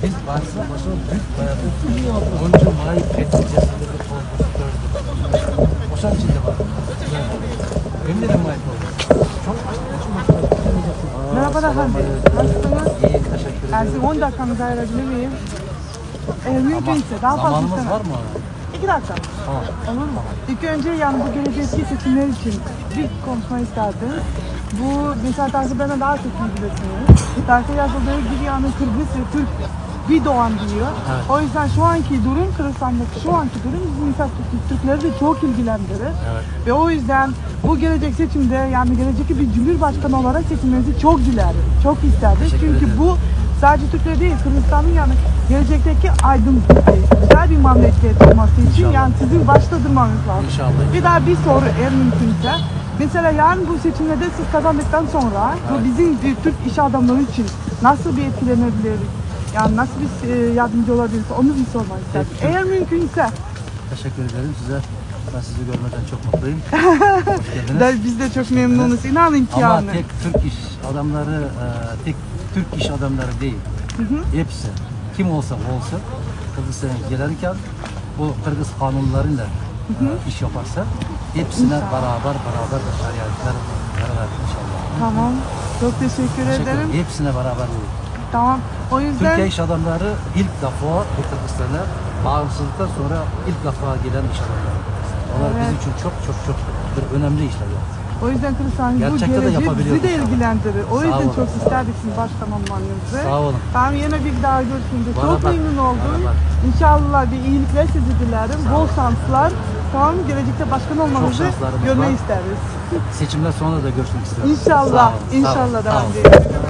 Biz varsa başına büyük bayağı 10. May fethedilmesinde Oşan içinde var. Önde de May oldu. Çok Merhaba efendim. Nasılsınız? İyi, teşekkür ederim. Size 10 dakikanızı ayırabilir miyim? Mümkünse daha fazla Zamanımız istemem. var mı? 2 dakika. Tamam. Olur mu? İlk önce yani bu gelecekteki seçimler için bir konuşma isterdim. Bu mesela takriben daha çok iyi bilirsiniz. Tarihte yazıldığı gibi yani Kırgız ve Türk bir doğan diyor. Evet. O yüzden şu anki durum, Kırgızistan'daki şu anki durum bizim mesela Türkleri de çok ilgilendirir. Evet. Ve o yüzden bu gelecek seçimde yani gelecekteki bir cumhurbaşkanı olarak seçilmenizi çok dilerim. Çok isterdik. Teşekkür Çünkü ederim. bu sadece Türkler değil, Kırgızistan'ın yani gelecekteki aydın, güzel bir memleket olması için İnşallah. yani sizin başta durmanız lazım. İnşallah. Bir daha bir soru eğer mümkünse. Mesela yarın bu seçimlerde siz kazandıktan sonra bu bizim Türk iş adamları için nasıl bir etkilenebilir? Yani nasıl bir yardımcı olabiliriz? Onu bir sormak istedim. Peki. Eğer mümkünse. Teşekkür ederim size. Ben sizi görmeden çok mutluyum. Hoş geldiniz. Biz de çok memnunuz. İnanın ki Ama yani. tek Türk iş adamları, tek Türk iş adamları değil. Hepsi. Kim olsa olsun Kırgızistan'a gelirken bu Kırgız kanunlarıyla iş yaparsa hepsine İnşallah. beraber başarılar verir inşallah. Tamam. Çok teşekkür ederim. Hepsine beraber olur. Tamam. O yüzden Türkiye iş adamları ilk defa bu Kırgızistan'a bağımsızlıktan sonra ilk defa gelen iş adamları. Onlar Evet. bizim için çok bir önemli işler yaptı. o yüzden Kırgızistan bu Gerçekten de gelecek yapabiliyoruz bizi de inşallah. ilgilendirir. O Sağ yüzden olun. çok isterdik siz başkan olmanızı. Sağ olun. Tamam yine bir daha görüşünce çok Beraber. memnun oldum. Beraber. İnşallah bir iyilikler sizi dilerim. Bol şanslar. Tamam gelecekte başkan olmanızı şanslarımız görmeyi var. isteriz. Seçimden sonra da görüşmek istiyorum. İnşallah. Sağ olun, sağ olun, İnşallah sağ devam olun. edelim.